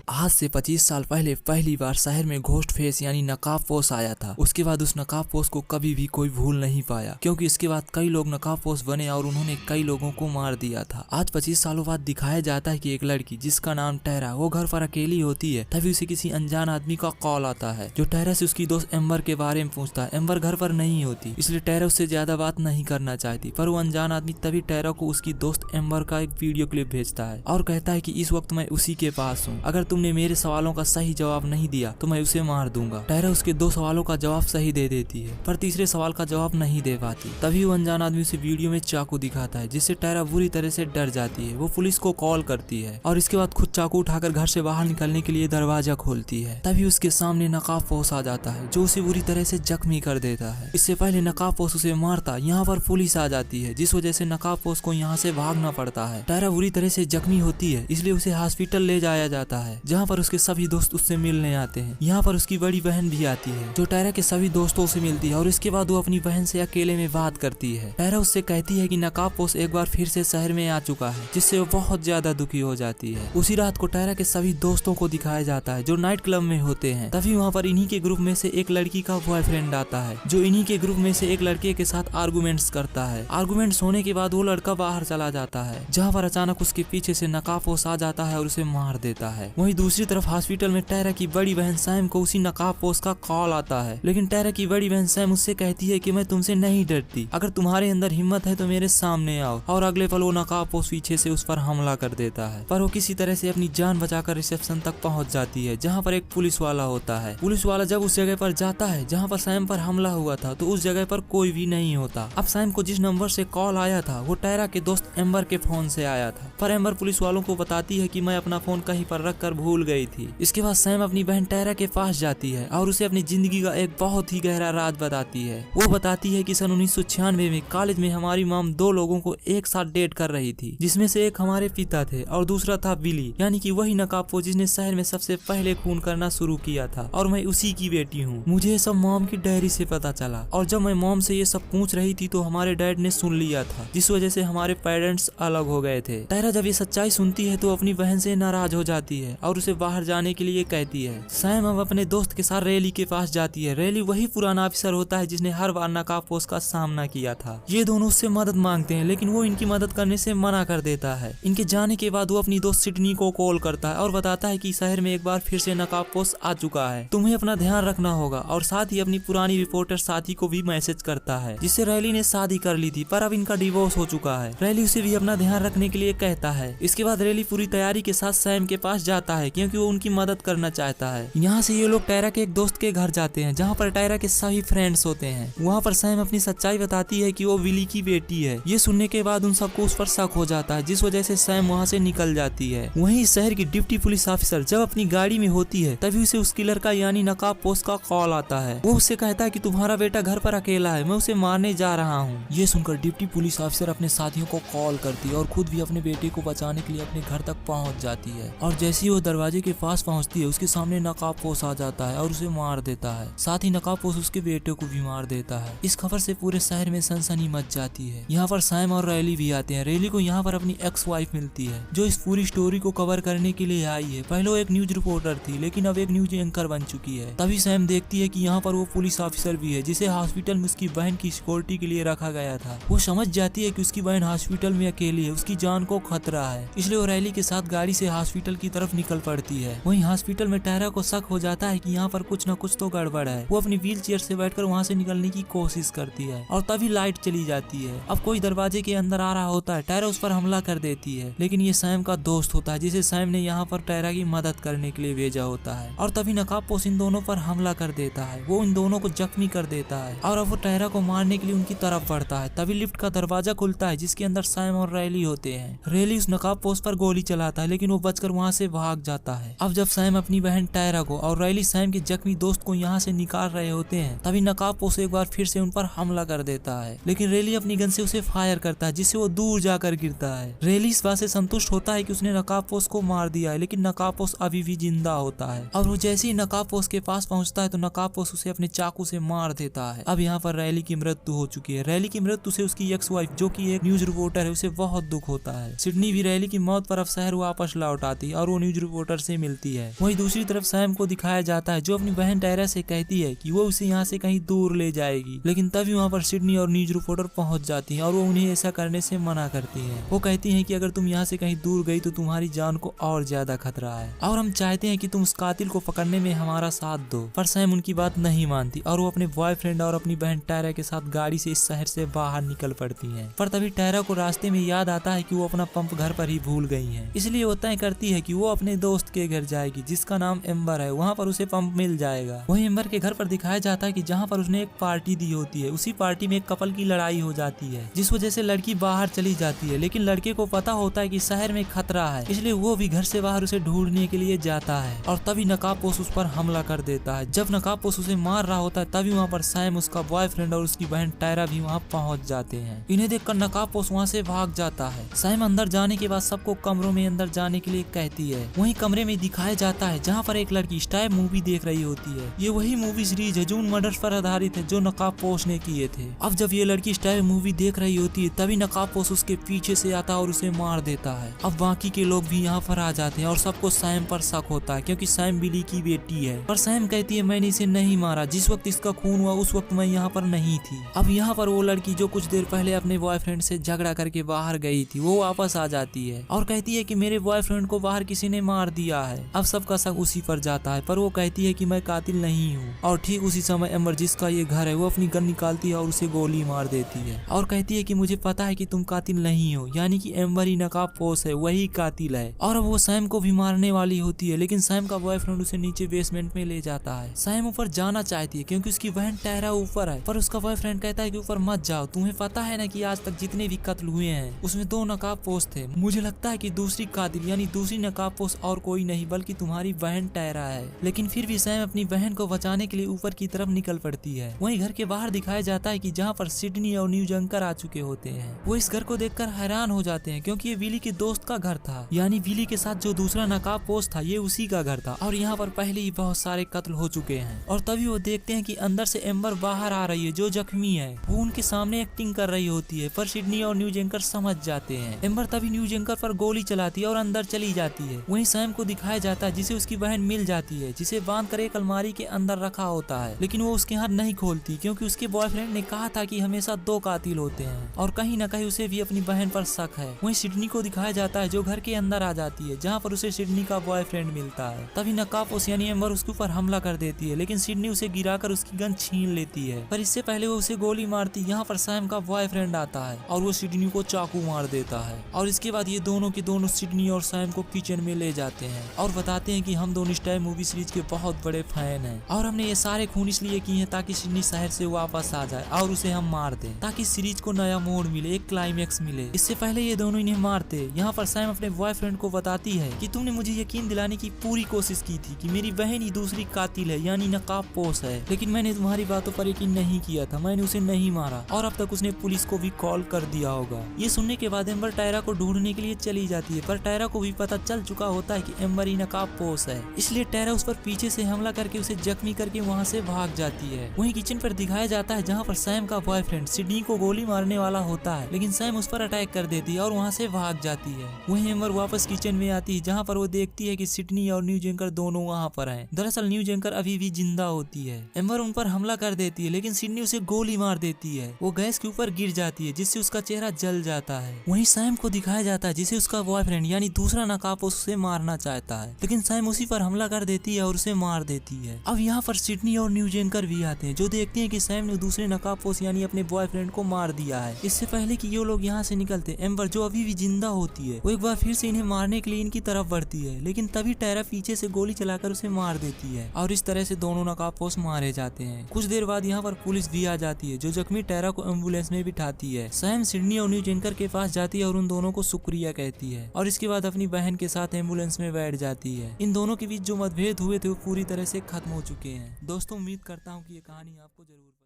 आज से 25 साल पहले पहली बार शहर में घोस्ट फेस यानी नकाबपोश आया था। उसके बाद उस नकाबपोश को कभी भी कोई भूल नहीं पाया, क्योंकि इसके बाद कई लोग नकाबपोश बने और उन्होंने कई लोगों को मार दिया था। आज 25 सालों बाद दिखाया जाता है कि एक लड़की जिसका नाम टैरा, वो घर पर अकेली होती है। तभी उसे किसी अनजान आदमी का कॉल आता है जो टैरा से उसकी दोस्त एम्बर के बारे में पूछता है। एम्बर घर पर नहीं होती, इसलिए टैरा उससे ज्यादा बात नहीं करना चाहती। पर वो अनजान आदमी तभी टैरा को उसकी दोस्त एम्बर का एक वीडियो क्लिप भेजता है और कहता है कि इस वक्त मैं उसी के पास हूँ। अगर तुमने मेरे सवालों का सही जवाब नहीं दिया तो मैं उसे मार दूंगा। टैरा उसके 2 सवालों का जवाब सही दे देती है, पर तीसरे सवाल का जवाब नहीं दे पाती। तभी वो अनजान आदमी उसे वीडियो में चाकू दिखाता है, जिससे टैरा बुरी तरह से डर जाती है। वो पुलिस को कॉल करती है और इसके बाद खुद चाकू उठाकर घर से बाहर निकलने के लिए दरवाजा खोलती है। तभी उसके सामने नकाबपोश आ जाता है जो उसे बुरी तरह से जख्मी कर देता है। इससे पहले नकाबपोश उसे मारता, यहाँ पर पुलिस आ जाती है, जिस वजह से नकाबपोश को यहाँ से भागना पड़ता है। टैरा बुरी तरह से जख्मी होती है, इसलिए उसे हॉस्पिटल ले जाया जाता है, जहाँ पर उसके सभी दोस्त उससे मिलने आते हैं। यहाँ पर उसकी बड़ी बहन भी आती है जो टैरा के सभी दोस्तों से मिलती है और इसके बाद वो अपनी बहन से अकेले में बात करती है। टैरा उससे कहती है कि नकाबपोश एक बार फिर से शहर में आ चुका है, जिससे वो बहुत ज्यादा दुखी हो जाती है। उसी रात को टैरा के सभी दोस्तों को दिखाया जाता है जो नाइट क्लब में होते हैं। तभी वहाँ पर इन्हीं के ग्रुप में से एक लड़की का बॉयफ्रेंड आता है जो इन्हीं के ग्रुप में से एक लड़के के साथ आर्गुमेंट्स करता है। आर्गुमेंट्स होने के बाद वो लड़का बाहर चला जाता है, जहाँ पर अचानक उसके पीछे से नकाबपोश आ जाता है और उसे मार देता है। वहीं दूसरी तरफ हॉस्पिटल में टैरा की बड़ी बहन सैम को उसी नकाबपोश का कॉल आता है, लेकिन टैरा की बड़ी बहन सैम उससे कहती है कि मैं तुमसे नहीं डरती, अगर तुम्हारे अंदर हिम्मत है तो मेरे सामने आओ। और अगले पल वो नकाबपोश पीछे से उस पर हमला कर देता है, पर वो किसी तरह से अपनी जान बचाकर रिसेप्शन तक पहुंच जाती है, जहां पर एक पुलिस वाला होता है। पुलिस वाला जब उस जगह पर जाता है जहां पर सैम पर हमला हुआ था, तो उस जगह पर कोई भी नहीं होता। अब सैम को जिस नंबर से कॉल आया था वो टैरा के दोस्त एम्बर के फोन से आया था, पर एम्बर पुलिस वालों को बताती है कि मैं अपना फोन कहीं पर रख कर भूल गई थी। इसके बाद सैम अपनी बहन टैरा के पास जाती है और उसे अपनी जिंदगी का एक बहुत ही गहरा राज बताती है। वो बताती है कि सन 1996 में कॉलेज में हमारी मॉम 2 लोगों को एक साथ डेट कर रही थी, जिसमें से एक हमारे पिता थे और दूसरा था बिली, यानी कि वही नकाबपोश जिसने शहर में सबसे पहले खून करना शुरू किया था, और मैं उसी की बेटी हूँ। मुझे ये सब मॉम की डायरी से पता चला, और जब मैं मॉम से ये सब पूछ रही थी तो हमारे डैड ने सुन लिया था, जिस वजह से हमारे पेरेंट्स अलग हो गए थे। टैरा जब ये सच्चाई सुनती है तो अपनी बहन से नाराज हो जाती है और उसे बाहर जाने के लिए कहती है। सैम अब अपने दोस्त के साथ रैली के पास जाती है। रैली वही पुराना ऑफिसर होता है जिसने हर बार नकाबपोश का सामना किया था। ये दोनों उससे मदद मांगते हैं, लेकिन वो इनकी मदद करने से मना कर देता है। इनके जाने के बाद वो अपनी दोस्त सिडनी को कॉल करता है और बताता है कि शहर में एक बार फिर से नकाबपोश आ चुका है, तुम्हें अपना ध्यान रखना होगा, और साथ ही अपनी पुरानी रिपोर्टर साथी को भी मैसेज करता है, जिससे रैली ने शादी कर ली थी, पर अब इनका डिवोर्स हो चुका है। रैली उसे भी अपना ध्यान रखने के लिए कहता है। इसके बाद रैली पूरी तैयारी के साथ सैम के पास जाता है, क्योंकि वो उनकी मदद करना चाहता है। यहाँ से ये लोग टैरा के एक दोस्त के घर जाते हैं, जहाँ पर टैरा के सभी फ्रेंड्स होते हैं। वहाँ पर सैम अपनी सच्चाई बताती है कि वो विली की बेटी है। ये सुनने के बाद उन सबको उस पर शक हो जाता है, जिस वजह से सैम वहाँ से निकल जाती है। वहीं शहर की डिप्टी पुलिस ऑफिसर जब अपनी गाड़ी में होती है, तभी उसे उस किलर का यानी नकाबपोश का कॉल आता है। वो उससे कहता है कि तुम्हारा बेटा घर पर अकेला है, मैं उसे मारने जा रहा हूँ। ये सुनकर डिप्टी पुलिस ऑफिसर अपने साथियों को कॉल करती है और खुद भी अपने बेटे को बचाने के लिए अपने घर तक पहुँच जाती है। और जैसे ही वो दरवाजे के पास पहुँचती है, उसके सामने नकाबपोश आ जाता है और उसे मार देता है। साथ ही नकाबपोश उसके बेटे को भी मार देता है। इस खबर से पूरे शहर में सनसनी मच जाती है। यहाँ पर सैम और रैली भी आते हैं। रैली को यहाँ पर अपनी एक्स वाइफ मिलती है, जो इस पूरी स्टोरी को कवर करने के लिए आई है। पहले वो एक न्यूज रिपोर्टर थी, लेकिन अब एक न्यूज एंकर बन चुकी है। तभी सैम देखती है कि यहाँ पर वो पुलिस ऑफिसर भी है, जिसे हॉस्पिटल में उसकी बहन की सिक्योरिटी के लिए रखा गया था। वो समझ जाती है कि उसकी बहन हॉस्पिटल में अकेली है, उसकी जान को खतरा है, इसलिए वो रैली के साथ गाड़ी से हॉस्पिटल की तरफ निकल पड़ती है। वहीं हॉस्पिटल में टैरा को शक हो जाता है कि यहाँ पर कुछ न कुछ तो गड़बड़ है। वो अपनी व्हील चेयर से बैठकर वहाँ से निकलने की कोशिश करती है और तभी लाइट चली जाती है। अब कोई दरवाजे के अंदर आ रहा होता है। टैरा उस पर हमला कर देती है, लेकिन ये सैम का दोस्त होता है, जिसे सैम ने यहाँ पर टैरा की मदद करने के लिए भेजा होता है। और तभी नकाबपोश इन दोनों पर हमला कर देता है। वो इन दोनों को जख्मी कर देता है और अब वो टैरा को मारने के लिए उनकी तरफ बढ़ता है। तभी लिफ्ट का दरवाजा खुलता है, जिसके अंदर सैम और रैली होते हैं। रैली उस नकाबपोश पर गोली चलाता है, लेकिन वो बचकर वहाँ से भाग जाता है। अब जब सैम अपनी बहन टैरा को और रैली सैम के जख्मी दोस्त को यहाँ से निकाल रहे होते हैं, तभी नकाबपोश एक बार फिर से उन पर हमला कर देता है, लेकिन रैली अपनी गन से उसे फायर करता है, जिससे वो दूर जाकर गिरता है। रैली इस बात से संतुष्ट होता है कि उसने नकाबपोश को मार दिया है, लेकिन नकाबपोश अभी भी जिंदा होता है। और वो जैसे ही नकाबपोश के पास पहुंचता है तो नकाबपोश उसे अपने चाकू से मार देता है। अब यहाँ पर रैली की मृत्यु हो चुकी है। रैली की मृत्यु से उसकी एक्स वाइफ, जो कि एक न्यूज रिपोर्टर है, उसे बहुत दुख होता है। सिडनी भी रैली की मौत पर अब शहर वापस लौट आती है और वो न्यूज रिपोर्टर रिपोर्टर से मिलती है। वहीं दूसरी तरफ सैम को दिखाया जाता है जो अपनी बहन टायरा से कहती है कि वो उसे यहाँ से कहीं दूर ले जाएगी, लेकिन तभी वहाँ पर सिडनी और न्यूज रिपोर्टर पहुंच जाती हैं और वो उन्हें ऐसा करने से मना करती हैं। वो कहती हैं कि अगर तुम यहाँ से कहीं दूर गई तो तुम्हारी जान को और ज्यादा खतरा है और हम चाहते हैं कि तुम उस कातिल को पकड़ने में हमारा साथ दो। पर सैम उनकी बात नहीं मानती और वो अपने बॉयफ्रेंड और अपनी बहन टायरा के साथ गाड़ी से इस शहर से बाहर निकल पड़ती हैं। पर तभी टायरा को रास्ते में याद आता है कि वो अपना पंप घर पर ही भूल गई हैं। इसलिए वो तय करती है कि वो अपने दोस्त के घर जाएगी जिसका नाम एम्बर है, वहाँ पर उसे पंप मिल जाएगा। वहीं एम्बर के घर पर दिखाया जाता है कि जहाँ पर उसने एक पार्टी दी होती है, उसी पार्टी में एक कपल की लड़ाई हो जाती है जिस वजह से लड़की बाहर चली जाती है, लेकिन लड़के को पता होता है कि शहर में खतरा है, इसलिए वो भी घर से बाहर उसे ढूंढने के लिए जाता है और तभी नकाबपोश उस पर हमला कर देता है। जब नकाबपोश उसे मार रहा होता है तभी वहाँ पर सैम, उसका बॉयफ्रेंड और उसकी बहन टायरा भी वहाँ पहुँच जाते हैं। इन्हें देखकर नकाबपोश वहाँ से भाग जाता है। सैम अंदर जाने के बाद सबको कमरों में अंदर जाने के लिए कहती है। वहीं कमरे में दिखाया जाता है जहाँ पर एक लड़की स्टाइप मूवी देख रही होती है। ये वही मूवी सीरीज है जो उन मर्डर्स पर आधारित है जो नकाबपोश ने किए थे। अब जब ये लड़की स्टाइप मूवी देख रही होती है तभी नकाबपोश उसके पीछे से आता है और उसे मार देता है। अब बाकी के लोग भी यहाँ पर आ जाते हैं और सबको सैम पर शक होता है क्योंकि सैम बिली की बेटी है। पर सैम कहती है मैंने इसे नहीं मारा, जिस वक्त इसका खून हुआ उस वक्त मैं यहाँ पर नहीं थी। अब यहाँ पर वो लड़की जो कुछ देर पहले अपने बॉयफ्रेंड से झगड़ा करके बाहर गई थी वो वापस आ जाती है और कहती है कि मेरे बॉयफ्रेंड को बाहर किसी ने मार दिया है। अब सबका शक उसी पर जाता है, पर वो कहती है कि मैं कातिल नहीं हूँ। और ठीक उसी समय एम्बर, जिसका ये घर है, वो अपनी गन निकालती है और उसे गोली मार देती है और कहती है कि मुझे पता है कि तुम कातिल नहीं हो, यानी कि एम्बर ही नकाबपोश है, वही कातिल है। और अब वो सैम को भी मारने वाली होती है, लेकिन सैम का बॉयफ्रेंड उसे नीचे बेसमेंट में ले जाता है। सैम ऊपर जाना चाहती है क्योंकि उसकी बहन टायरा ऊपर है, पर उसका बॉयफ्रेंड कहता है कि ऊपर मत जाओ, तुम्हें पता है ना कि आज तक जितने भी कत्ल हुए हैं उसमें 2 नकाबपोश थे। मुझे लगता है कि दूसरी कातिल यानी दूसरी नकाबपोश और कोई नहीं बल्कि तुम्हारी बहन टायरा है। लेकिन फिर भी सैम अपनी बहन को बचाने के लिए ऊपर की तरफ निकल पड़ती है। वहीं घर के बाहर दिखाया जाता है कि जहाँ पर सिडनी और न्यूज एंकर आ चुके होते हैं। वो इस घर को देखकर हैरान हो जाते हैं क्योंकि ये विली के दोस्त का घर था, यानी विली के साथ जो दूसरा नकाबपोश था ये उसी का घर था और यहाँ पर पहले ही बहुत सारे कत्ल हो चुके हैं। और तभी वो देखते हैं कि अंदर से एम्बर बाहर आ रही है जो जख्मी है। वो उनके सामने एक्टिंग कर रही होती है, पर सिडनी और न्यूज एंकर समझ जाते हैं। एम्बर तभी न्यूज एंकर पर गोली चलाती है और अंदर चली जाती है। वहीं सैम को दिखाया जाता है जिसे उसकी बहन मिल जाती है, जिसे बांध कर एक अलमारी के अंदर रखा होता है, लेकिन वो उसके हाथ नहीं खोलती क्योंकि उसके बॉयफ्रेंड ने कहा था कि हमेशा 2 कातिल होते हैं और कहीं न कहीं उसे भी अपनी बहन पर शक है। वहीं सिडनी को दिखाया जाता है जो घर के अंदर आ जाती है, जहाँ पर उसे सिडनी का बॉयफ्रेंड मिलता है। तभी नकाबपोश यानी एम्बर उसके ऊपर हमला कर देती है, लेकिन सिडनी उसे गिराकर उसकी गन छीन लेती है, पर इससे पहले वो उसे गोली मारती। यहाँ पर सैम का बॉयफ्रेंड आता है और वो सिडनी को चाकू मार देता है और इसके बाद ये दोनों के दोनों सिडनी और सैम को किचन में ले जाते हैं और बताते हैं कि हम दोनों स्टाइप मूवी सीरीज के बहुत बड़े फैन हैं और हमने ये सारे खून इसलिए किए हैं ताकि सिडनी शहर से वापस आ जाए और उसे हम मार दें, ताकि सीरीज को नया मोड़ मिले, एक क्लाइमेक्स मिले। इससे पहले ये दोनों इन्हें मारते, यहाँ पर सैम अपने बॉयफ्रेंड को बताती है कि तुमने मुझे यकीन दिलाने की पूरी कोशिश की थी कि मेरी बहन ही दूसरी कातिल है यानी नकाबपोश है, लेकिन मैंने तुम्हारी बातों पर यकीन नहीं किया था, मैंने उसे नहीं मारा और अब तक उसने पुलिस को भी कॉल कर दिया होगा। ये सुनने के बाद एम्बर टायरा को ढूंढने के लिए चली जाती है, पर टायरा को भी पता चल चुका होता है कि एम्बर ही नकाबपोश है, इसलिए टायरा उस पर पीछे से हमला करके उसे जख्मी करके वहाँ से भाग जाती है। वहीं किचन पर दिखाया जाता है जहाँ पर सैम का बॉयफ्रेंड सिडनी को गोली मारने वाला होता है, लेकिन सैम उस पर अटैक कर देती है और वहाँ से भाग जाती है। वहीं एम्बर वापस किचन में आती है जहाँ पर वो देखती है कि सिडनी और न्यूज एंकर दोनों वहाँ पर हैं। दरअसल न्यूज एंकर अभी भी जिंदा होती है। एम्बर उन पर हमला कर देती है, लेकिन सिडनी उसे गोली मार देती है। वो गैस के ऊपर गिर जाती है जिससे उसका चेहरा जल जाता है। वहीं सैम को दिखाया जाता है जिसे उसका बॉयफ्रेंड यानी दूसरा नकाबपोश उसे मारना चाहता है, लेकिन सैम उसी पर हमला कर देती है और उसे मार देती है। अब यहाँ पर सिडनी और न्यूज एंकर भी आते हैं जो देखते हैं कि सैम ने दूसरे नकाबपोश यानी अपने बॉयफ्रेंड को मार दिया है। इससे पहले कि ये लोग यहाँ से निकलते, एम्बर जो अभी भी जिंदा होती है वो एक बार फिर से इन्हें मारने के लिए इनकी तरफ बढ़ती है, लेकिन तभी टायरा पीछे से गोली चलाकर उसे मार देती है और इस तरह से दोनों नकाबपोश मारे जाते हैं। कुछ देर बाद यहाँ पर पुलिस भी आ जाती है जो जख्मी टायरा को एम्बुलेंस में बिठाती है। सैम सिडनी और न्यूज एंकर के पास जाती है और उन दोनों को शुक्रिया कहती है और इसके बाद अपनी बहन के साथ एम्बुलेंस में बैठ जाती है। इन दोनों के बीच जो मतभेद हुए थे वो पूरी तरह से खत्म हो चुके हैं। दोस्तों उम्मीद करता हूँ कि ये कहानी आपको जरूर